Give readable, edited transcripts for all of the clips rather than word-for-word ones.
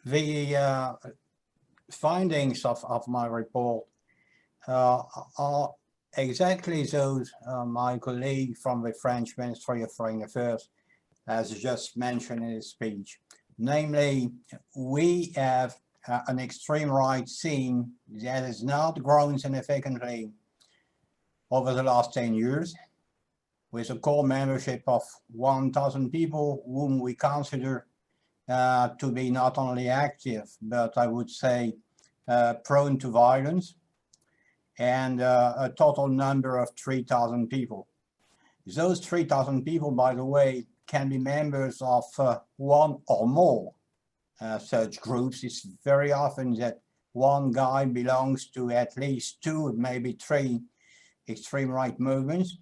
The findings of my report are exactly those my colleague from the French Ministry of Foreign Affairs has just mentioned in his speech. Namely, we have an extreme right scene that has not grown significantly over the last 10 years, with a core membership of 1,000 people whom we consider to be not only active, but I would say prone to violence, and a total number of 3,000 people. Those 3,000 people, by the way, can be members of one or more such groups. It's very often that one guy belongs to at least two, maybe three extreme right movements.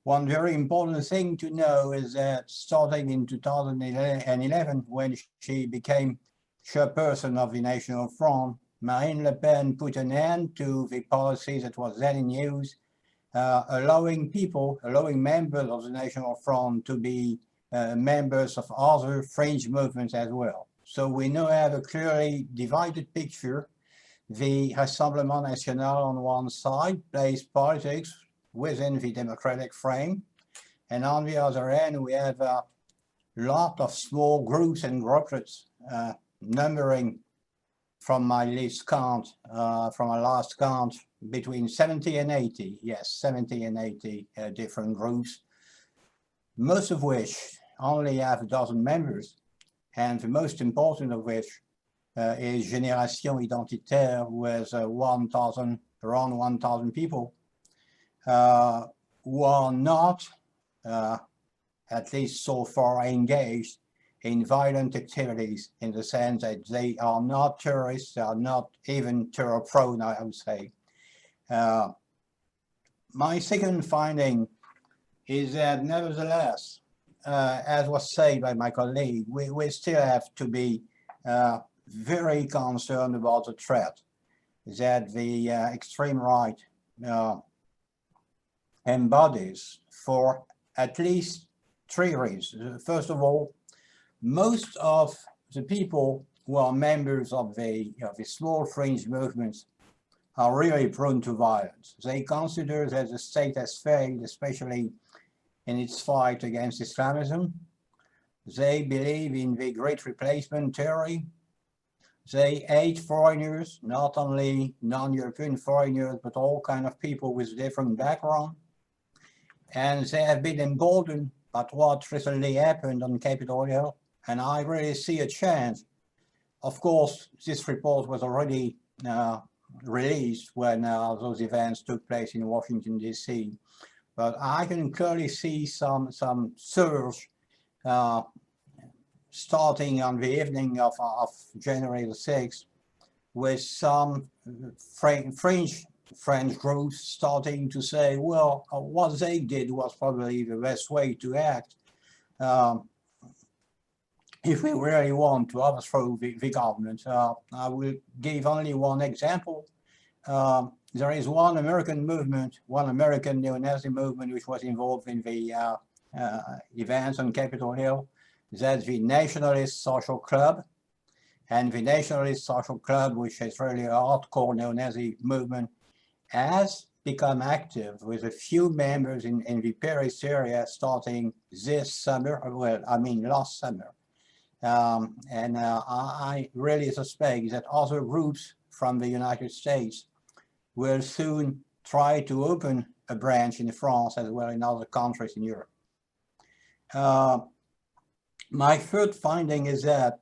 One very important thing to know is that starting in 2011, when she became chairperson of the National Front, Marine Le Pen put an end to the policy that was then in use, allowing members of the National Front to be members of other fringe movements as well. So we now have a clearly divided picture. The Rassemblement National on one side plays politics within the democratic frame, and on the other end we have a lot of small groups and grouplets numbering, from my last count, between 70 and 80, yes, 70 and 80 different groups, most of which only have a dozen members, and the most important of which is Génération Identitaire, with around 1,000 people who are not, at least so far, engaged in violent activities, in the sense that they are not terrorists, they are not even terror prone, I would say. My second finding is that nevertheless, as was said by my colleague, we still have to be very concerned about the threat that the extreme right embodies, for at least three reasons. First of all, most of the people who are members of the small fringe movements are really prone to violence. They consider that the state has failed, especially in its fight against Islamism. They believe in the Great Replacement theory. They hate foreigners, not only non-European foreigners, but all kinds of people with different background. And they have been emboldened by what recently happened on Capitol Hill. And I really see a chance. Of course, this report was already released when those events took place in Washington, D.C. But I can clearly see some surge starting on the evening of January the 6th, with some fringe French groups starting to say, well, what they did was probably the best way to act if we really want to overthrow the government. I will give only one example. There is one American movement, one American neo-Nazi movement, which was involved in the events on Capitol Hill. That's the Nationalist Social Club. And the Nationalist Social Club, which is really a hardcore neo-Nazi movement, has become active with a few members in the Paris area starting this summer, well, I mean last summer. I really suspect that other groups from the United States will soon try to open a branch in France as well in other countries in Europe. My third finding is that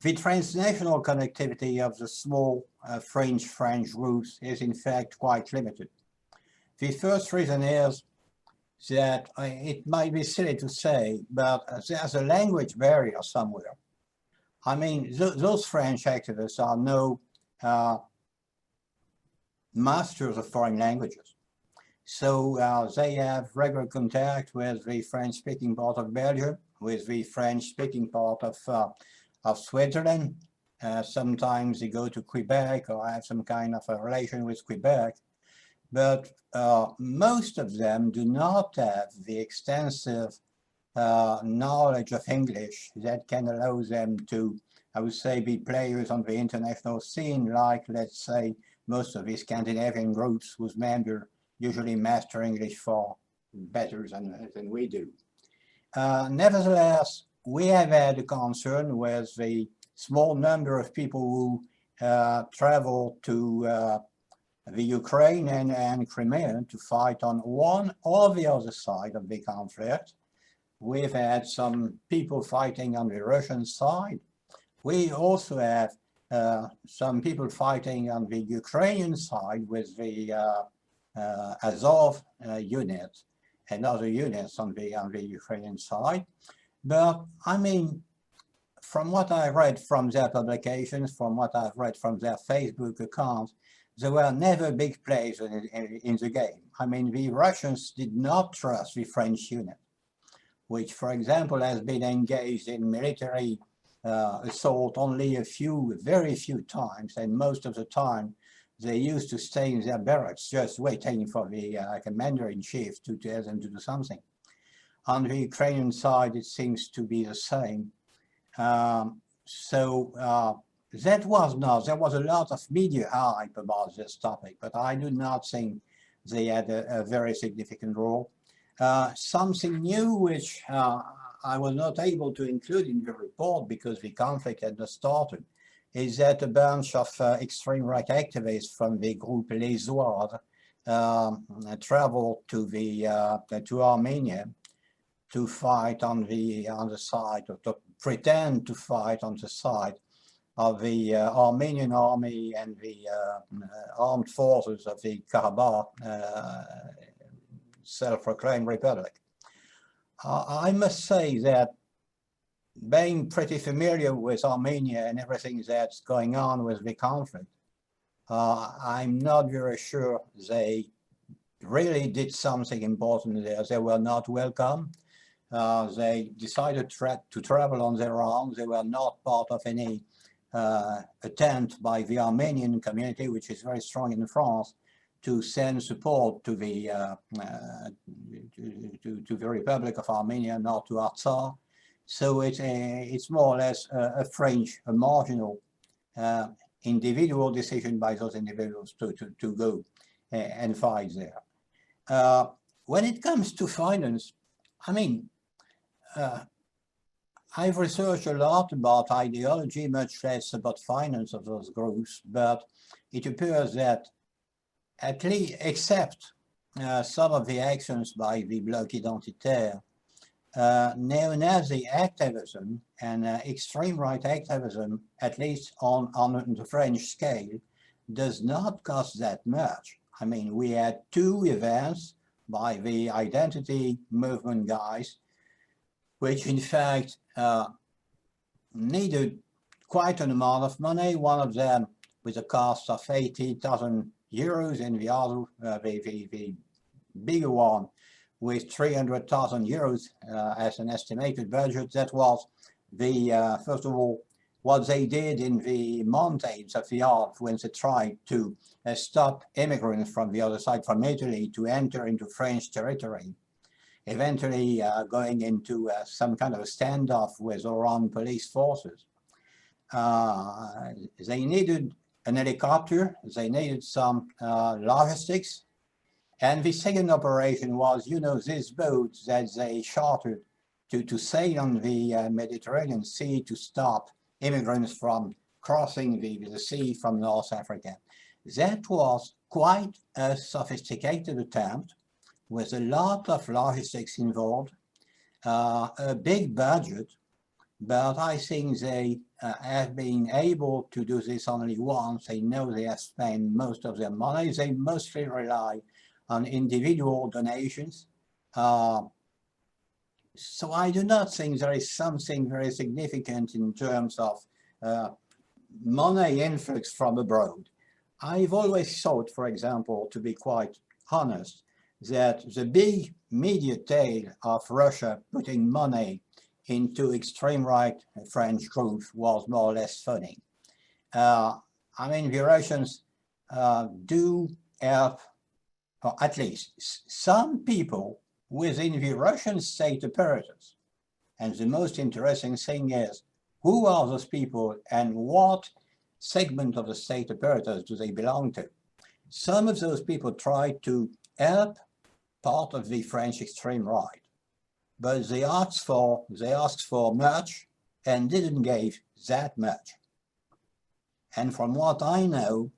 the transnational connectivity of the small fringe French groups is in fact quite limited. The first reason is that it might be silly to say, but there's a language barrier somewhere. I mean, those French activists are no masters of foreign languages. So they have regular contact with the French-speaking part of Belgium, with the French-speaking part of Switzerland. Sometimes they go to Quebec or have some kind of a relation with Quebec. But most of them do not have the extensive knowledge of English that can allow them to, I would say, be players on the international scene, like, let's say, most of the Scandinavian groups whose members usually master English far better than we do. Nevertheless, we have had a concern with the small number of people who travel to the Ukraine and Crimea to fight on one or the other side of the conflict. We've had some people fighting on the Russian side. We also have some people fighting on the Ukrainian side with the Azov unit and other units on the Ukrainian side. But I mean, from what I read from their publications, from what I've read from their Facebook accounts, there were never big players in the game. I mean, the Russians did not trust the French unit, which, for example, has been engaged in military assault only very few times, and most of the time they used to stay in their barracks just waiting for the commander-in-chief to tell them to do something. On the Ukrainian side, it seems to be the same. There was a lot of media hype about this topic, but I do not think they had a very significant role. Something new which I was not able to include in the report because the conflict had not started is that a bunch of extreme right activists from the group Les Oies traveled to Armenia to fight on the side, or to pretend to fight on the side of the Armenian army and the armed forces of the Karabakh self-proclaimed republic. I must say that being pretty familiar with Armenia and everything that's going on with the conflict, I'm not very sure they really did something important there. They were not welcome. They decided to travel on their own. They were not part of any attempt by the Armenian community, which is very strong in France, to send support to the Republic of Armenia, not to Artsakh. So it's more or less a marginal individual decision by those individuals to go and fight there. When it comes to finance, I mean, I've researched a lot about ideology, much less about finance of those groups, but it appears that at least, except some of the actions by the Bloc Identitaire, neo-Nazi activism and extreme right activism, at least on the French scale, does not cost that much. I mean, we had 2 events by the identity movement guys, which in fact needed quite an amount of money. One of them with a cost of 80,000 euros, and the other, the bigger one, with 300,000 euros as an estimated budget. That was the, first of all, what they did in the mountains of the Alps when they tried to stop immigrants from the other side, from Italy, to enter into French territory, eventually going into some kind of a standoff with Oran police forces. They needed an helicopter, they needed some logistics, and the second operation was, you know, these boats that they chartered to sail on the Mediterranean Sea to stop immigrants from crossing the sea from North Africa. That was quite a sophisticated attempt with a lot of logistics involved, a big budget, but I think they have been able to do this only once. They know they have spent most of their money. They mostly rely on individual donations. So I do not think there is something very significant in terms of money influx from abroad. I've always thought, for example, to be quite honest, that the big media tale of Russia putting money into extreme right French groups was more or less funny. I mean, the Russians do help, or at least some people within the Russian state apparatus, And the most interesting thing is, who are those people and what segment of the state apparatus do they belong to? Some of those people tried to help part of the French extreme right, but they asked for much and didn't give that much. And from what I know,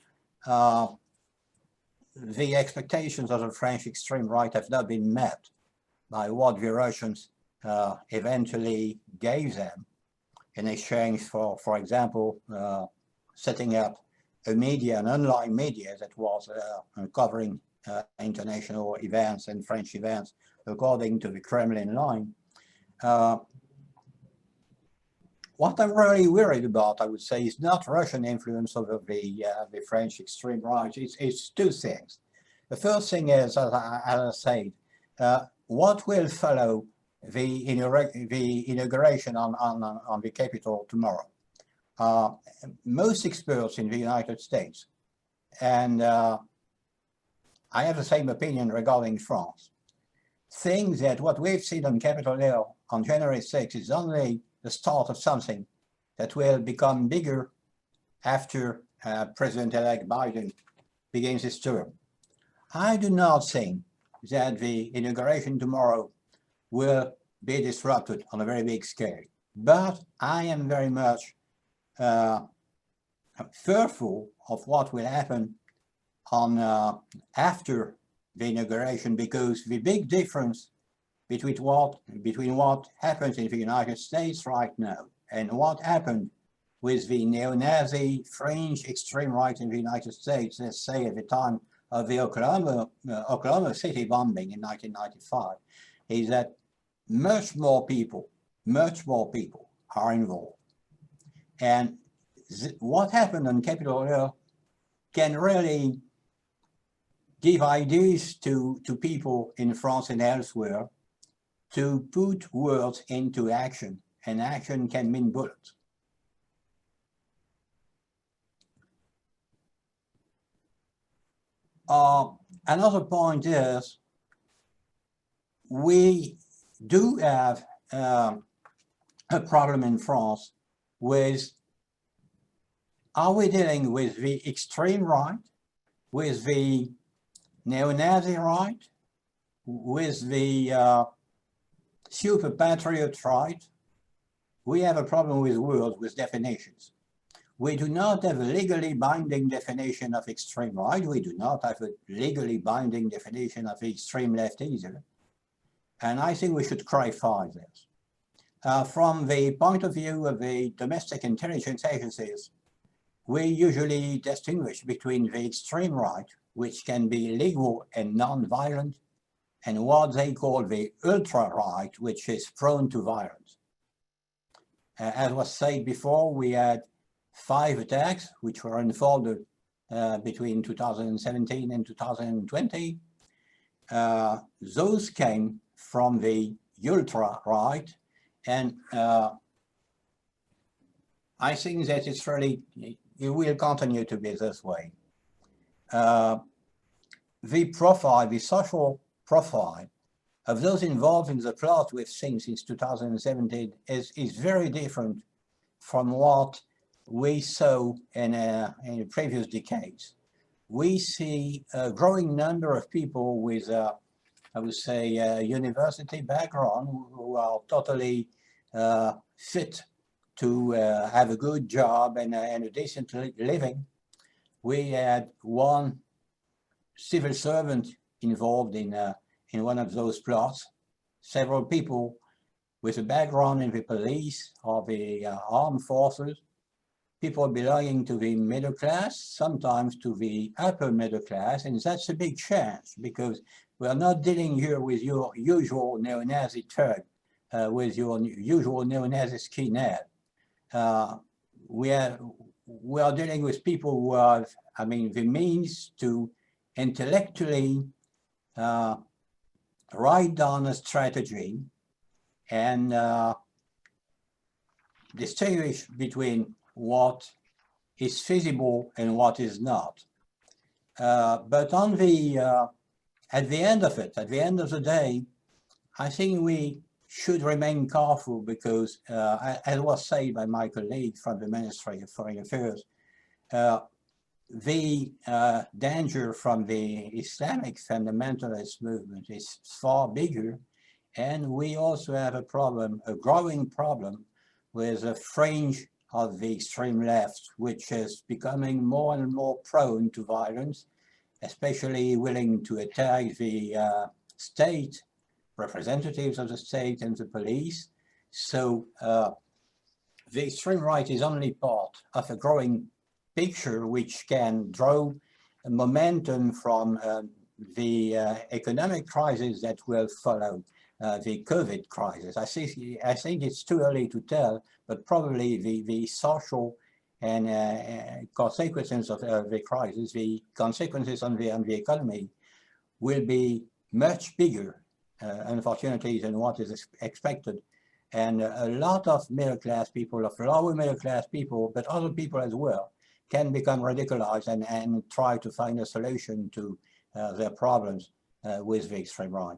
the expectations of the French extreme right have not been met by what the Russians eventually gave them in exchange for example, setting up a media, an online media that was covering international events and French events according to the Kremlin line. What I'm really worried about, I would say, is not Russian influence over the French extreme right. It's two things. The first thing is, as I said, what will follow the inauguration on the Capitol tomorrow. Most experts in the United States, and I have the same opinion regarding France, think that what we've seen on Capitol Hill on January 6th is only the start of something that will become bigger after President-elect Biden begins his term. I do not think that the inauguration tomorrow will be disrupted on a very big scale, but I am very much fearful of what will happen on after the inauguration, because the big difference between what happens in the United States right now and what happened with the neo-Nazi French extreme right in the United States, let's say at the time of the Oklahoma City bombing in 1995, is that much more people are involved. And what happened on Capitol Hill can really give ideas to people in France and elsewhere to put words into action, and action can mean bullets. Another point is, we do have a problem in France with, are we dealing with the extreme right, with the neo-Nazi right, with the super patriot right? We have a problem with words, with definitions. We do not have a legally binding definition of extreme right. We do not have a legally binding definition of extreme left either. And I think we should clarify this. From the point of view of the domestic intelligence agencies, we usually distinguish between the extreme right, which can be legal and non-violent, and what they call the ultra-right, which is prone to violence. As was said before, we had 5 attacks which were unfolded between 2017 and 2020. Those came from the ultra-right, and I think that it's really, it will continue to be this way. The profile, the social profile of those involved in the plot we've seen since 2017 is very different from what we saw in previous decades. We see a growing number of people with, I would say, a university background who are totally fit to have a good job and a decent living. We had one civil servant involved in one of those plots, several people with a background in the police or the armed forces, people belonging to the middle class, sometimes to the upper middle class, and that's a big change, because we are not dealing here with your usual neo-Nazi thug, with your usual neo-Nazi skinhead. We are dealing with people who have, I mean, the means to intellectually write down a strategy and distinguish between what is feasible and what is not. But on the at the end of it, at the end of the day, I think we should remain careful because, as was said by my colleague from the Ministry of Foreign Affairs, the danger from the Islamic fundamentalist movement is far bigger, and we also have a problem, a growing problem, with a fringe of the extreme left, which is becoming more and more prone to violence, especially willing to attack the state, representatives of the state and the police. So the extreme right is only part of a growing picture which can draw momentum from the economic crisis that will follow the COVID crisis. I think it's too early to tell, but probably the social and consequences of the crisis, the consequences on the economy will be much bigger, unfortunately, than what is expected. And a lot of middle class people, of lower middle class people, but other people as well, can become radicalized and try to find a solution to their problems with the extreme right.